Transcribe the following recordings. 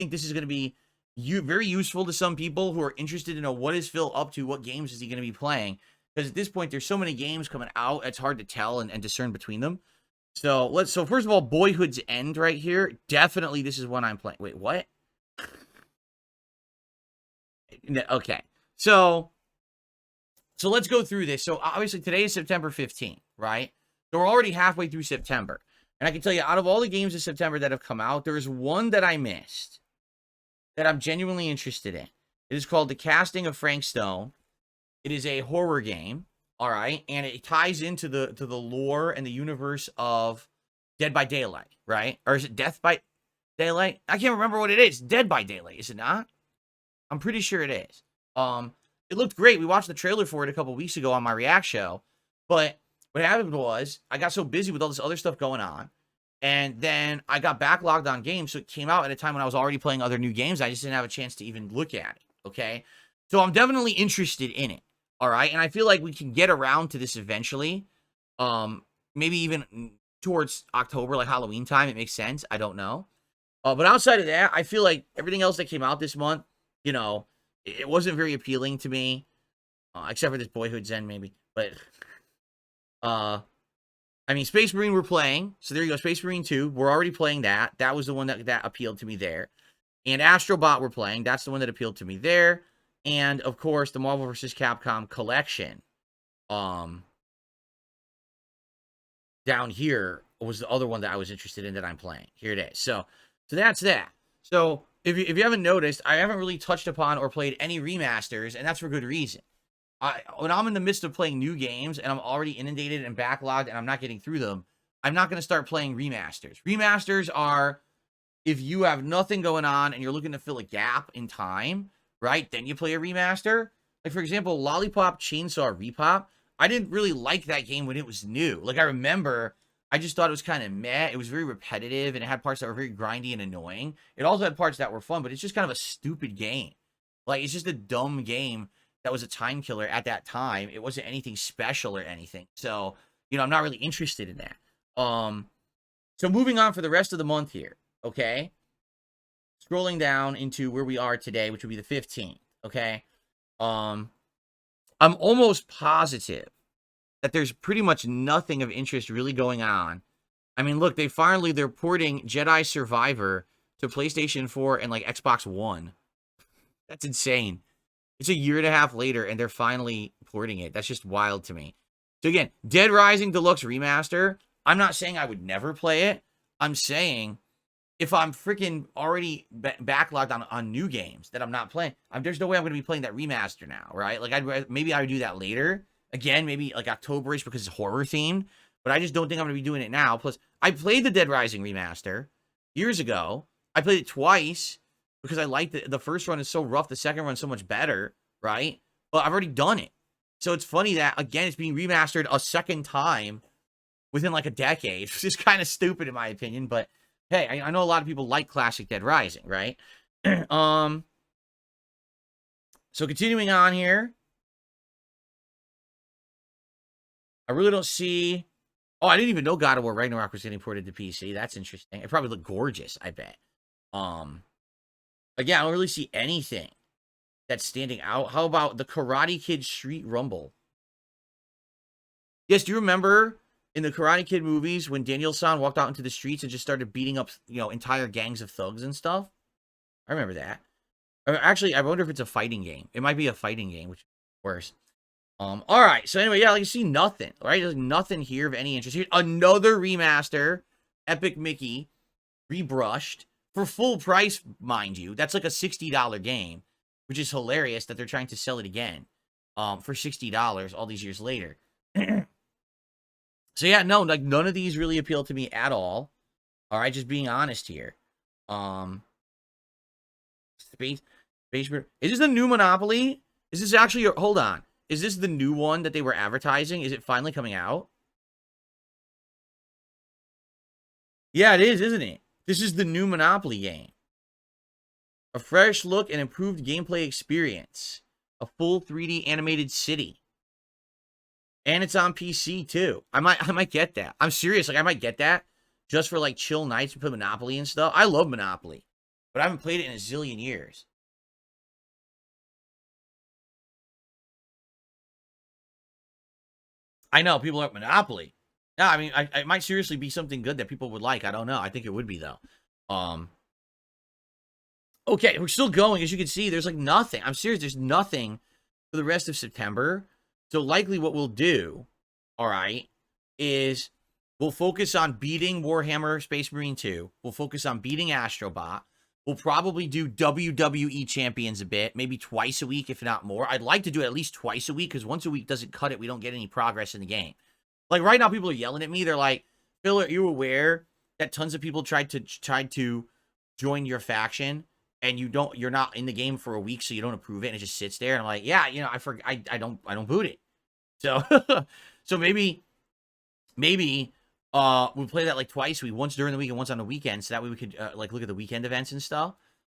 think this is going to be very useful to some people who are interested to know what is Phil up to, what games is he going to be playing. Because at this point, there's so many games coming out, it's hard to tell and discern between them. So first of all, Boyhood's End right here. Definitely this is one I'm playing. Wait, what? Okay. So let's go through this. So obviously today is September 15th, right? So we're already halfway through September. And I can tell you, out of all the games of September that have come out, there is one that I missed that I'm genuinely interested in. It is called The Casting of Frank Stone. It is a horror game, all right? And it ties into the lore and the universe of Dead by Daylight, right? Or is it Death by Daylight? I can't remember what it is. Dead by Daylight, is it not? I'm pretty sure it is. It looked great. We watched the trailer for it a couple weeks ago on my React show. But what happened was I got so busy with all this other stuff going on. And then I got backlogged on games. So it came out at a time when I was already playing other new games. I just didn't have a chance to even look at it. Okay. So I'm definitely interested in it. All right. And I feel like we can get around to this eventually. Maybe even towards October, like Halloween time. It makes sense. I don't know. But outside of that, I feel like everything else that came out this month, you know, it wasn't very appealing to me, except for this Boyhood's End, maybe. But, I mean, Space Marine we're playing. So there you go, Space Marine 2. We're already playing that. That was the one that appealed to me there. And Astrobot we're playing. That's the one that appealed to me there. And, of course, the Marvel vs. Capcom collection. Down here was the other one that I was interested in that I'm playing. Here it is. So that's that. So if you haven't noticed, I haven't really touched upon or played any remasters, and that's for good reason. When I'm in the midst of playing new games and I'm already inundated and backlogged and I'm not getting through them, I'm not going to start playing remasters. Remasters are if you have nothing going on and you're looking to fill a gap in time, right? Then you play a remaster. Like, for example, Lollipop Chainsaw Repop. I didn't really like that game when it was new. Like, I remember, I just thought it was kind of meh. It was very repetitive, and it had parts that were very grindy and annoying. It also had parts that were fun, but it's just kind of a stupid game. Like, it's just a dumb game that was a time killer at that time. It wasn't anything special or anything. So, you know, I'm not really interested in that. So moving on for the rest of the month here, okay? Scrolling down into where we are today, which would be the 15th, okay? I'm almost positive that there's pretty much nothing of interest really going on. I mean, look, they're porting Jedi Survivor to PlayStation 4 and, like, Xbox One. That's insane. It's a year and a half later, and they're finally porting it. That's just wild to me. So, again, Dead Rising Deluxe Remaster. I'm not saying I would never play it. I'm saying if I'm freaking already backlogged on new games that I'm not playing, there's no way I'm going to be playing that remaster now, right? Like, maybe I would do that later. Again, maybe like October-ish because it's horror themed, but I just don't think I'm going to be doing it now. Plus, I played the Dead Rising remaster years ago. I played it twice because I liked the first run is so rough, the second run is so much better, right? But I've already done it. So it's funny that, again, it's being remastered a second time within like a decade, which is kind of stupid in my opinion, but hey, I know a lot of people like classic Dead Rising, right? So continuing on here. I really don't see... Oh, I didn't even know God of War Ragnarok was getting ported to PC. That's interesting. It probably looked gorgeous, I bet. Again, I don't really see anything that's standing out. How about the Karate Kid Street Rumble? Yes, do you remember in the Karate Kid movies when Daniel-san walked out into the streets and just started beating up, you know, entire gangs of thugs and stuff? I remember that. Actually, I wonder if it's a fighting game. It might be a fighting game, which is worse. All right. So anyway, yeah, like you see nothing, right? There's nothing here of any interest. Here, another remaster, Epic Mickey, rebrushed for full price, mind you. That's like a $60 game, which is hilarious that they're trying to sell it again, for $60 all these years later. So yeah, no, like none of these really appeal to me at all. All right, just being honest here. Space. Is this the new Monopoly? Is this actually? Hold on. Is this the new one that they were advertising? Is it finally coming out? Yeah, it is, isn't it? This is the new Monopoly game. A fresh look and improved gameplay experience. A full 3D animated city. And it's on PC too. I might get that. I'm serious. Like, I might get that just for like chill nights to play Monopoly and stuff. I love Monopoly. but I haven't played it in a zillion years. I know people like Monopoly. Yeah, I mean, it might seriously be something good that people would like. I don't know. I think it would be though. Okay, we're still going. As you can see, there's like nothing. I'm serious. There's nothing for the rest of September. So likely what we'll do, all right, is we'll focus on beating Warhammer Space Marine 2. We'll focus on beating Astrobot. We'll probably do WWE Champions a bit, maybe twice a week, if not more. I'd like to do it at least twice a week, because once a week doesn't cut it. We don't get any progress in the game. Like, right now, people are yelling at me. They're like, Phil, are you aware that tons of people tried to join your faction, and you're not in the game for a week, so you don't approve it, and it just sits there? And I'm like, yeah, you know, I don't boot it. So, so maybe we play that like twice. We once during the week and once on the weekend, so that way we could like look at the weekend events and stuff.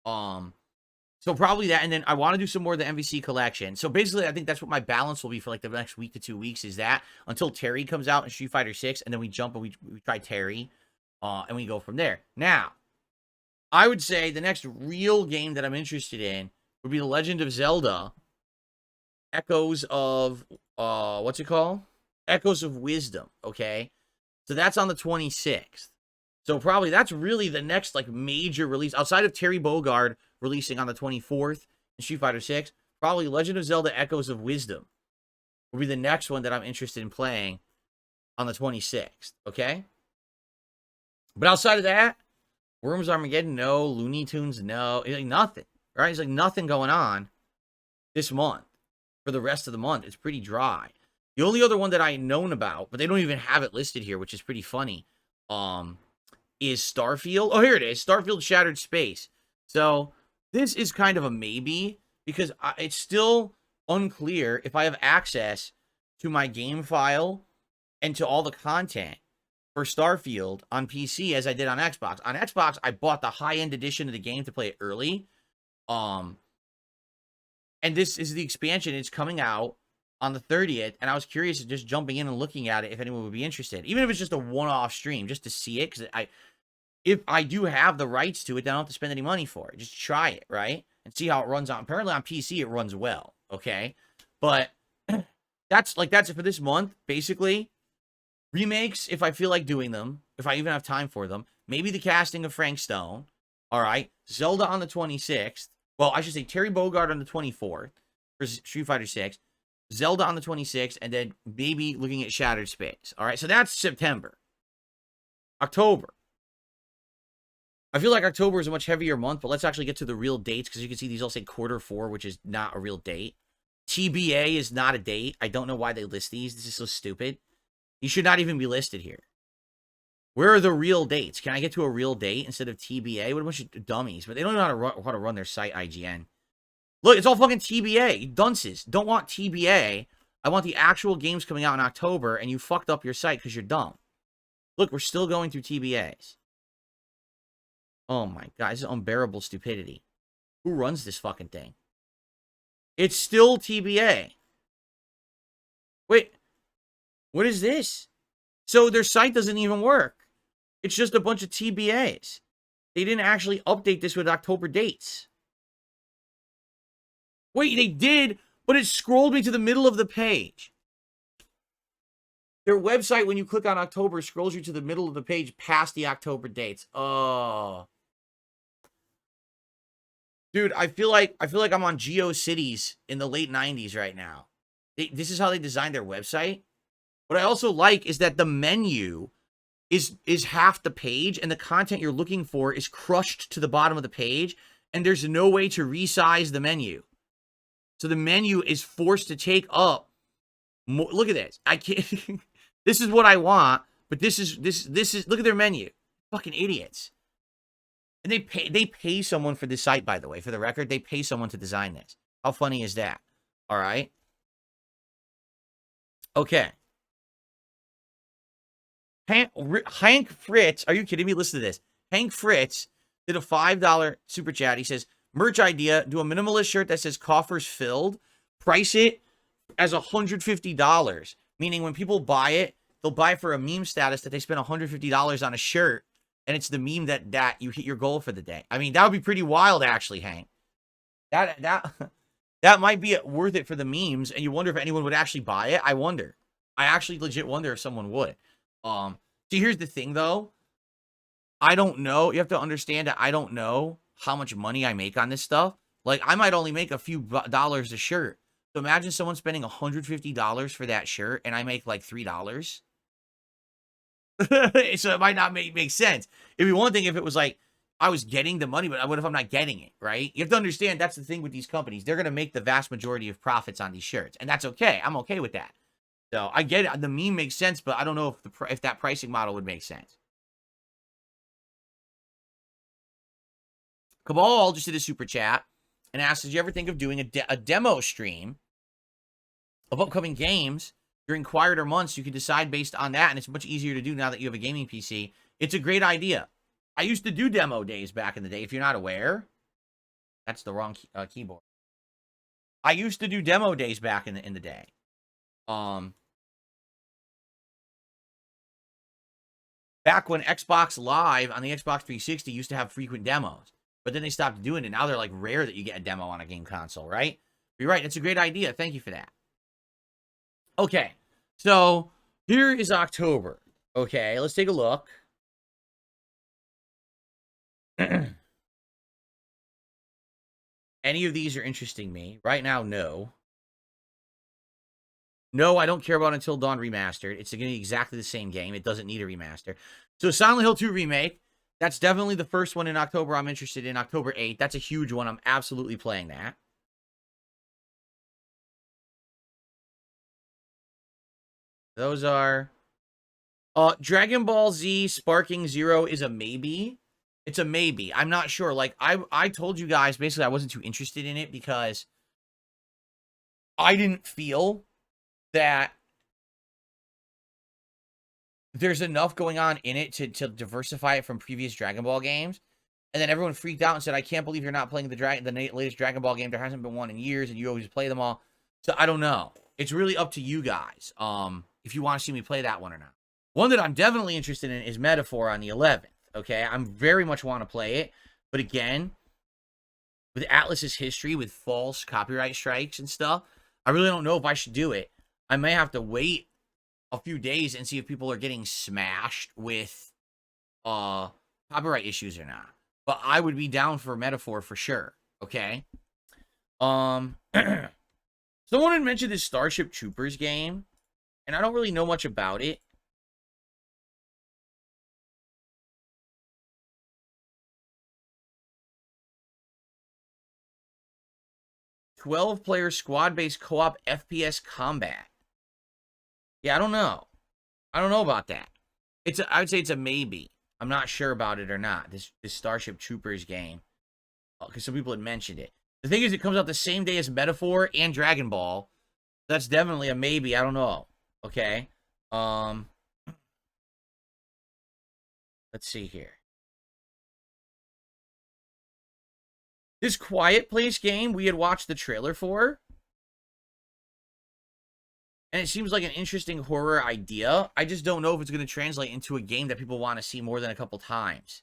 So probably that, and then I want to do some more of the MVC collection. So basically, I think that's what my balance will be for like the next week to 2 weeks, is that until Terry comes out in Street Fighter 6, and then we jump and we try Terry, and we go from there. Now, I would say the next real game that I'm interested in would be The Legend of Zelda: Echoes of what's it called? Echoes of Wisdom. Okay, so that's on the 26th. So probably that's really the next like major release outside of Terry Bogard releasing on the 24th in Street Fighter 6. Probably Legend of Zelda: Echoes of Wisdom will be the next one that I'm interested in playing on the 26th. Okay, but outside of that, Worms Armageddon, no. Looney Tunes, no. It's like nothing, right? It's like nothing going on this month. For the rest of the month, it's pretty dry. The only other one that I known about, but they don't even have it listed here, which is pretty funny, is Starfield. Oh, here it is. Starfield Shattered Space. So this is kind of a maybe, because it's still unclear if I have access to my game file and to all the content for Starfield on PC as I did on Xbox. On Xbox, I bought the high-end edition of the game to play it early. And this is the expansion. It's coming out on the 30th, and I was curious, just jumping in and looking at it if anyone would be interested. Even if it's just a one-off stream, just to see it, because if I do have the rights to it, then I don't have to spend any money for it. Just try it, right? And see how it runs on. Apparently on PC, it runs well, okay? But that's it for this month, basically. Remakes, if I feel like doing them, if I even have time for them. Maybe the casting of Frank Stone, all right? Zelda on the 26th. Well, I should say Terry Bogard on the 24th for Street Fighter 6. Zelda on the 26th, and then maybe looking at Shattered Space. All right, so that's September. October. I feel like October is a much heavier month, but let's actually get to the real dates, because you can see these all say Q4, which is not a real date. TBA is not a date. I don't know why they list these. This is so stupid. You should not even be listed here. Where are the real dates? Can I get to a real date instead of TBA? What a bunch of dummies. But they don't know how to run their site, IGN. Look, it's all fucking TBA. Dunces. Don't want TBA. I want the actual games coming out in October, and you fucked up your site because you're dumb. Look, we're still going through TBAs. Oh my god, this is unbearable stupidity. Who runs this fucking thing? It's still TBA. Wait. What is this? So their site doesn't even work. It's just a bunch of TBAs. They didn't actually update this with October dates. Wait, they did, but it scrolled me to the middle of the page. Their website, when you click on October, scrolls you to the middle of the page past the October dates. Oh. Dude, I feel like I'm on GeoCities in the late 90s right now. This is how they designed their website. What I also like is that the menu is half the page, and the content you're looking for is crushed to the bottom of the page, and there's no way to resize the menu. So the menu is forced to take up more. Look at this. I can't. This is what I want, but this is look at their menu. Fucking idiots. And they pay someone for this site, by the way. For the record, they pay someone to design this. How funny is that? All right. Okay. Hank Fritz, are you kidding me? Listen to this. Hank Fritz did a $5 super chat. He says, merch idea, do a minimalist shirt that says coffers filled, price it as $150. Meaning when people buy it, they'll buy it for a meme status that they spent $150 on a shirt, and it's the meme that you hit your goal for the day. I mean, that would be pretty wild, actually, Hank. That that might be worth it for the memes, and you wonder if anyone would actually buy it. I wonder. I actually legit wonder if someone would. See, here's the thing, though. I don't know. You have to understand that I don't know how much money I make on this stuff. Like, I might only make a few dollars a shirt. So imagine someone spending $150 for that shirt, and I make like $3. So it might not make sense. It'd be one thing if it was like I was getting the money, but what if I'm not getting it, right? You have to understand that's the thing with these companies. They're going to make the vast majority of profits on these shirts, and that's okay. I'm okay with that. So I get it. The meme makes sense, but I don't know if that pricing model would make sense. Cabal just did a super chat and asked, did you ever think of doing a demo stream of upcoming games during quieter months? You can decide based on that, and it's much easier to do now that you have a gaming PC. It's a great idea. I used to do demo days back in the day. If you're not aware, that's the wrong keyboard. I used to do demo days back in the day. Back when Xbox Live on the Xbox 360 used to have frequent demos, but then they stopped doing it. Now they're like rare that you get a demo on a game console, right? You're right. It's a great idea. Thank you for that. Okay, so here is October. Okay, let's take a look. Any of these are interesting me right now? No. No, I don't care about Until Dawn Remastered. It's going to be exactly the same game. It doesn't need a remaster. So Silent Hill 2 Remake, that's definitely the first one in October I'm interested in. October 8th. That's a huge one. I'm absolutely playing that. Those are... Dragon Ball Z Sparking Zero is a maybe. It's a maybe. I'm not sure. Like, I told you guys, basically, I wasn't too interested in it because I didn't feel that there's enough going on in it to diversify it from previous Dragon Ball games. And then everyone freaked out and said, I can't believe you're not playing the latest Dragon Ball game. There hasn't been one in years, and you always play them all. So I don't know. It's really up to you guys if you want to see me play that one or not. One that I'm definitely interested in is Metaphor on the 11th. Okay, I'm very much want to play it. But again, with Atlas's history with false copyright strikes and stuff, I really don't know if I should do it. I may have to wait a few days and see if people are getting smashed with copyright issues or not. But I would be down for Metaphor for sure. Okay. Someone had mentioned this Starship Troopers game, and I don't really know much about it. "12-player squad-based co-op FPS combat." Yeah, I don't know. I don't know about that. I would say it's a maybe. I'm not sure about it or not. This Starship Troopers game, because some people had mentioned it. The thing is, it comes out the same day as Metaphor and Dragon Ball. That's definitely a maybe. I don't know. Okay. Let's see here. This Quiet Place game we had watched the trailer for. And it seems like an interesting horror idea. I just don't know if it's going to translate into a game that people want to see more than a couple times.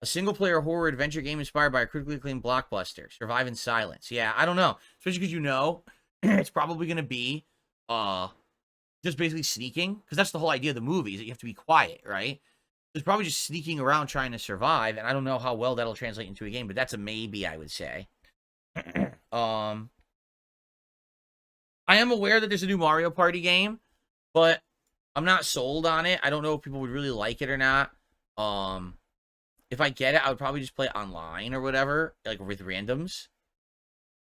A single-player horror adventure game inspired by a critically acclaimed blockbuster. Survive in silence. Yeah, I don't know. Especially because you know it's probably going to be just basically sneaking. Because that's the whole idea of the movie, is that you have to be quiet, right? It's probably just sneaking around trying to survive. And I don't know how well that'll translate into a game. But that's a maybe, I would say. I am aware that there's a new Mario Party game, but I'm not sold on it. I don't know if people would really like it or not. If I get it, I would probably just play it online or whatever, like with randoms.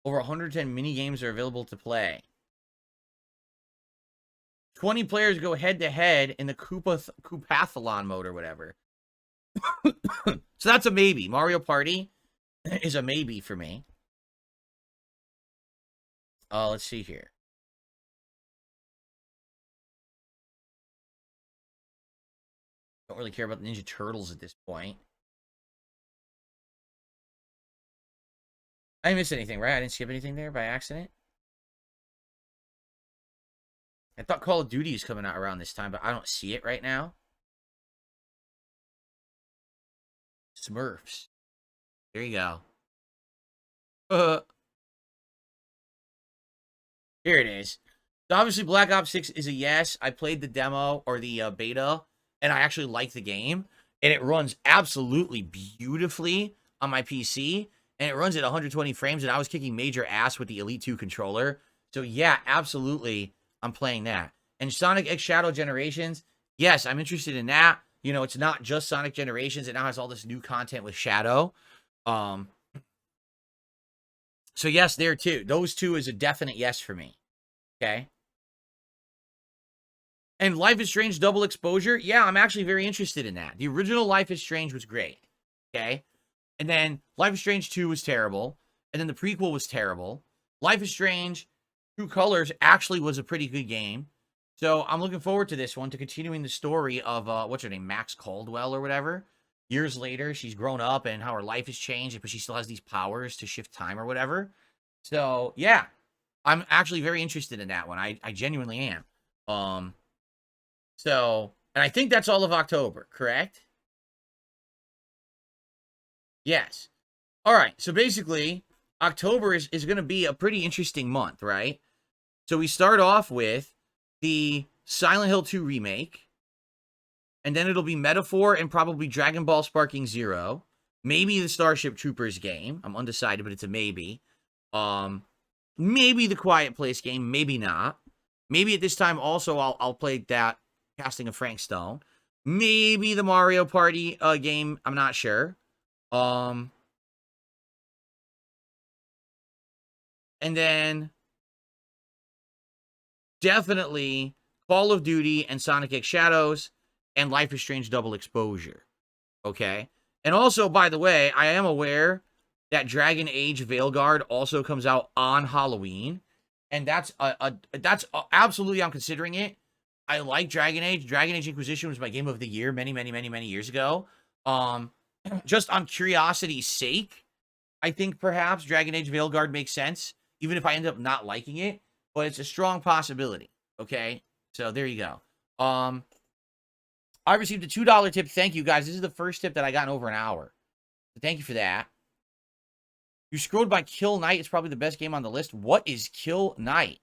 Over 110 mini games are available to play. 20 players go head-to-head in the Koopathlon mode or whatever. So that's a maybe. Mario Party is a maybe for me. Let's see here. Don't really care about the Ninja Turtles at this point. I didn't miss anything, right? I didn't skip anything there by accident. I thought Call of Duty is coming out around this time, but I don't see it right now. Smurfs. There you go. Uh, Here it is. So obviously Black Ops 6 is a yes. I played the demo or the beta, and I actually like the game. And it runs absolutely beautifully on my PC. And it runs at 120 frames, and I was kicking major ass with the Elite 2 controller. So yeah, absolutely, I'm playing that. And Sonic X Shadow Generations, yes, I'm interested in that. You know, it's not just Sonic Generations. It now has all this new content with Shadow. So yes, there too. Those two is a definite yes for me. Okay. And Life is Strange Double Exposure, yeah, I'm actually very interested in that. The original Life is Strange was great. Okay. And then Life is Strange 2 was terrible. And then the prequel was terrible. Life is Strange True Colors actually was a pretty good game. So I'm looking forward to this one, to continuing the story of, what's her name, Max Caldwell or whatever. Years later, she's grown up and how her life has changed, but she still has these powers to shift time or whatever. So, yeah, I'm actually very interested in that one. I genuinely am. And I think that's all of October, correct? Yes. All right, so basically, October is going to be a pretty interesting month, right? So we start off with the Silent Hill 2 remake, and then it'll be Metaphor and probably Dragon Ball Sparking Zero. Maybe the Starship Troopers game. I'm undecided, but it's a maybe. Maybe the Quiet Place game, maybe not. Maybe at this time also I'll play that Casting of Frank Stone. Maybe the Mario Party game, I'm not sure. And then definitely Call of Duty and Sonic X Shadows and Life is Strange Double Exposure. Okay? And also, by the way, I am aware that Dragon Age Veilguard also comes out on Halloween. And that's absolutely, I'm considering it. I like Dragon Age. Dragon Age Inquisition was my game of the year many, many, many, many years ago. Just on curiosity's sake, I think perhaps Dragon Age Veilguard makes sense, even if I end up not liking it. But it's a strong possibility. Okay? So there you go. I received a $2 tip. Thank you, guys. This is the first tip that I got in over an hour. So thank you for that. You scrolled by Kill Knight. It's probably the best game on the list. What is Kill Knight?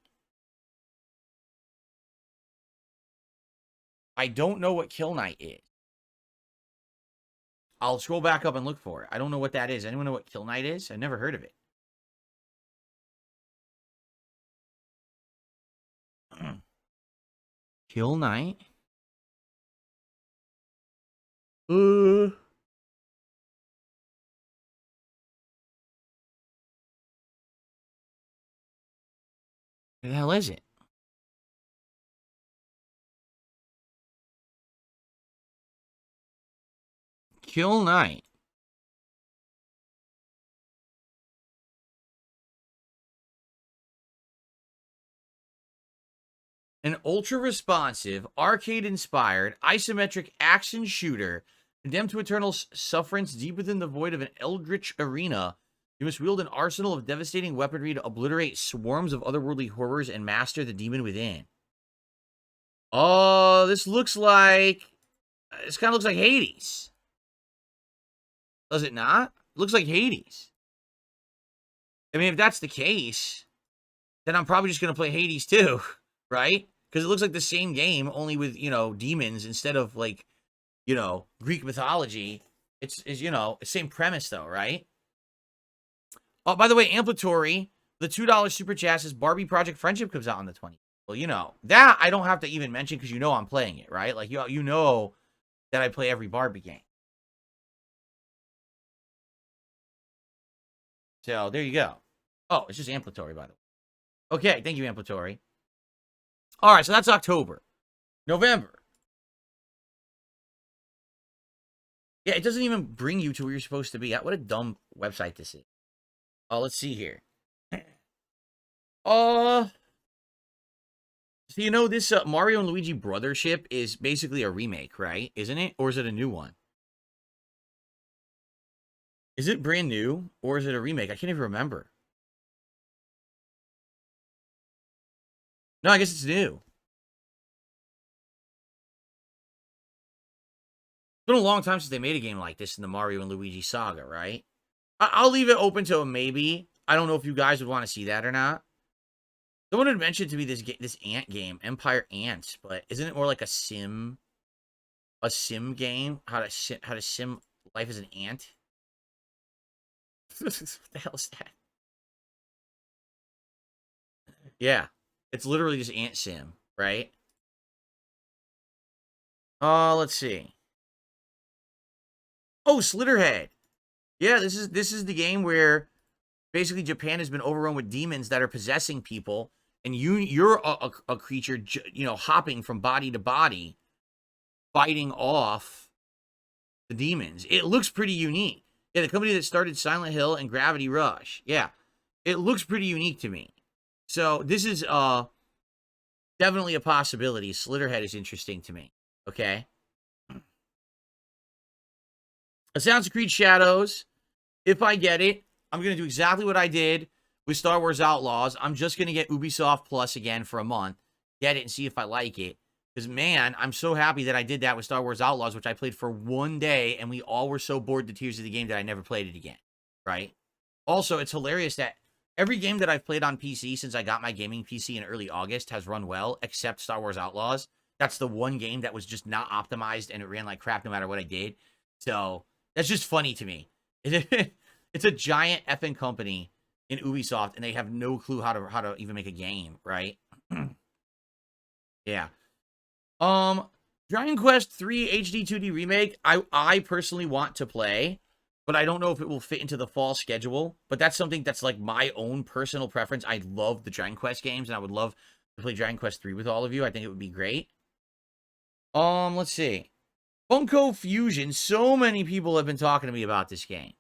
I don't know what Kill Knight is. I'll scroll back up and look for it. I don't know what that is. Anyone know what Kill Knight is? I've never heard of it. Kill Knight? Where the hell is it? Kill Knight. An ultra-responsive, arcade-inspired, isometric action shooter condemned to eternal sufferance deep within the void of an eldritch arena. You must wield an arsenal of devastating weaponry to obliterate swarms of otherworldly horrors and master the demon within. Oh, this looks like... This kind of looks like Hades. Does it not? It looks like Hades. I mean, if that's the case, then I'm probably just going to play Hades too, right? Because it looks like the same game, only with, you know, demons instead of, like, you know, Greek mythology. It's you know, same premise though, right? Oh, by the way, Amplitory, the $2 super chat says Barbie Project Friendship comes out on the 20th. Well, you know, that I don't have to even mention because you know I'm playing it, right? Like, you know that I play every Barbie game. So, there you go. Oh, it's just Amplitory, by the way. Okay, thank you, Amplitory. All right, so that's October. November. Yeah, it doesn't even bring you to where you're supposed to be. What a dumb website this is. Oh, let's see here. So you know this Mario and Luigi Brothership is basically a remake, right? Isn't it? Or is it a new one? Is it brand new or is it a remake? I can't even remember. No, I guess it's new. been a long time since they made a game like this in the Mario and Luigi saga, right? I'll leave it open to a maybe. I don't know if you guys would want to see that or not. Someone had mentioned to me this ant game, Empire Ants, but isn't it more like a sim game? How to sim life as an ant? What the hell is that? Yeah, it's literally just ant sim, right? Let's see. Oh, Slitterhead. Yeah, this is the game where basically Japan has been overrun with demons that are possessing people, and you're a creature, you know, hopping from body to body, fighting off the demons. It looks pretty unique. Yeah, the company that started Silent Hill and Gravity Rush. Yeah, it looks pretty unique to me. So this is definitely a possibility. Slitterhead is interesting to me. Okay. Assassin's Creed Shadows. If I get it, I'm going to do exactly what I did with Star Wars Outlaws. I'm just going to get Ubisoft Plus again for a month. Get it and see if I like it. Because, man, I'm so happy that I did that with Star Wars Outlaws, which I played for one day, and we all were so bored to tears of the game that I never played it again, right? Also, it's hilarious that every game that I've played on PC since I got my gaming PC in early August has run well, except Star Wars Outlaws. That's the one game that was just not optimized, and it ran like crap no matter what I did. So, that's just funny to me. It's a giant effing company in Ubisoft, and they have no clue how to even make a game, right? Yeah. Dragon Quest 3 HD 2D remake. I personally want to play, but I don't know if it will fit into the fall schedule. But that's something that's like my own personal preference. I love the Dragon Quest games, and I would love to play Dragon Quest 3 with all of you. I think it would be great. Let's see. Funko Fusion. So many people have been talking to me about this game.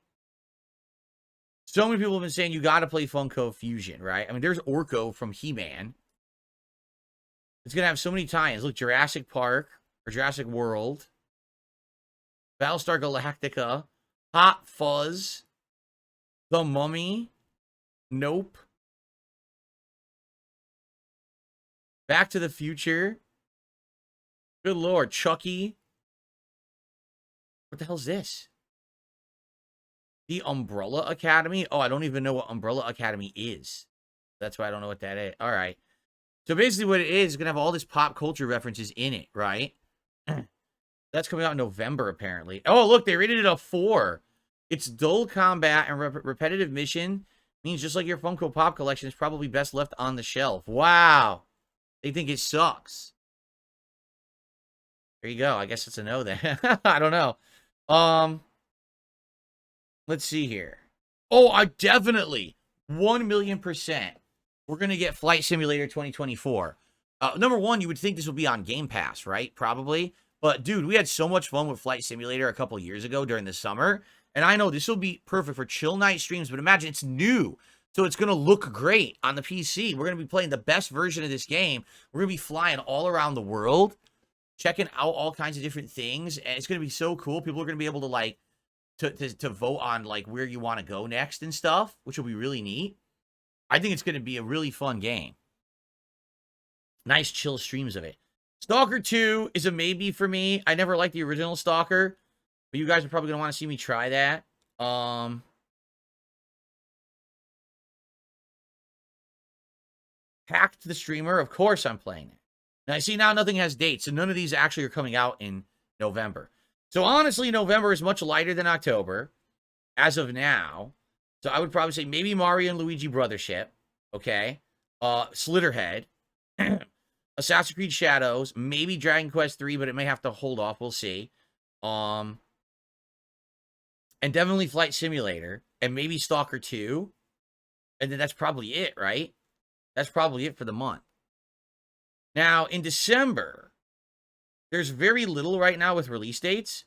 So many people have been saying you got to play Funko Fusion, right? I mean, there's Orko from He-Man. It's going to have so many tie-ins. Look, Jurassic Park or Jurassic World, Battlestar Galactica, Hot Fuzz, The Mummy, Nope, Back to the Future. Good Lord, Chucky. What the hell is this? The Umbrella Academy? Oh, I don't even know what Umbrella Academy is. That's why I don't know what that is. All right. So basically what it is going to have all this pop culture references in it, right? That's coming out in November, apparently. Oh, look, they rated it a 4. It's dull combat and repetitive mission. Means just like your Funko Pop collection is probably best left on the shelf. Wow. They think it sucks. There you go. I guess it's a no then. I don't know. Let's see here. Oh, I definitely 1,000,000%. We're going to get Flight Simulator 2024. Number one, you would think this would be on Game Pass, right? Probably. But, dude, we had so much fun with Flight Simulator a couple years ago during the summer. And I know this will be perfect for chill night streams, but imagine it's new. So it's going to look great on the PC. We're going to be playing the best version of this game. We're going to be flying all around the world, checking out all kinds of different things. And it's going to be so cool. People are going to be able to, like, to vote on, like, where you want to go next and stuff, which will be really neat. I think it's going to be a really fun game. Nice chill streams of it. Stalker 2 is a maybe for me. I never liked the original Stalker, but you guys are probably going to want to see me try that. Hacked the Streamer. Of course I'm playing it. Now, I see now nothing has dates, so none of these actually are coming out in November. So, honestly, November is much lighter than October as of now. So, I would probably say maybe Mario and Luigi Brothership. Okay. Slitterhead. Assassin's Creed Shadows. Maybe Dragon Quest 3, but it may have to hold off. We'll see. And definitely Flight Simulator. And maybe Stalker 2. And then that's probably it, right? That's probably it for the month. Now, in December, there's very little right now with release dates,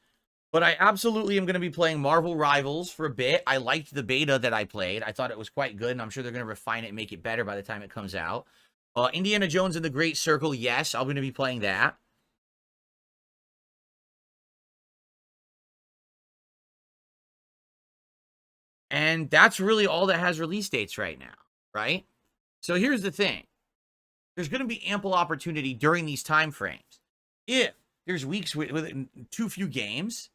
but I absolutely am going to be playing Marvel Rivals for a bit. I liked the beta that I played. I thought it was quite good, and I'm sure they're going to refine it and make it better by the time it comes out. Indiana Jones and the Great Circle, yes, I'm going to be playing that. And that's really all that has release dates right now, right? So here's the thing. There's going to be ample opportunity during these time frames. If there's weeks with too few games,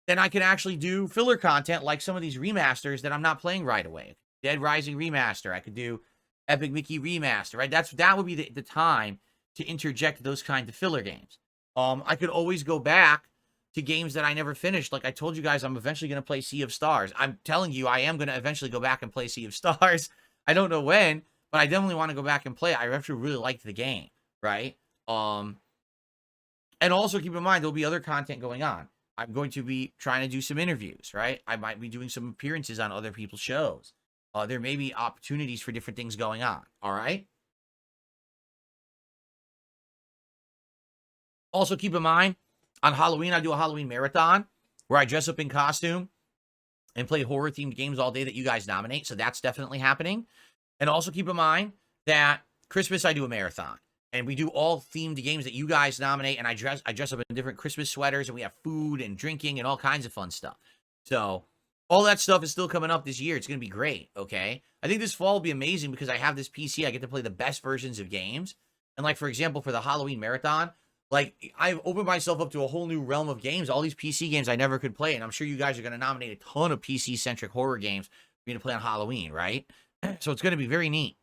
then I can actually do filler content like some of these remasters that I'm not playing right away. Dead Rising remaster. I could do Epic Mickey remaster, right? That would be the time to interject those kinds of filler games. I could always go back to games that I never finished. Like I told you guys, I'm eventually going to play Sea of Stars. I'm telling you, I am going to eventually go back and play Sea of Stars. I don't know when, but I definitely want to go back and play it. I actually really liked the game, right? And also keep in mind, there'll be other content going on. I'm going to be trying to do some interviews, right? I might be doing some appearances on other people's shows. There may be opportunities for different things going on, all right? Also keep in mind, on Halloween, I do a Halloween marathon where I dress up in costume and play horror-themed games all day that you guys nominate, so that's definitely happening. And also keep in mind that Christmas, I do a marathon. And we do all themed games that you guys nominate, and I dress up in different Christmas sweaters, and we have food and drinking and all kinds of fun stuff. So all that stuff is still coming up this year. It's going to be great, okay? I think this fall will be amazing because I have this PC. I get to play the best versions of games. And like, for example, for the Halloween marathon, like, I've opened myself up to a whole new realm of games, all these PC games I never could play. And I'm sure you guys are going to nominate a ton of PC-centric horror games for me to play on Halloween, right? So it's going to be very neat.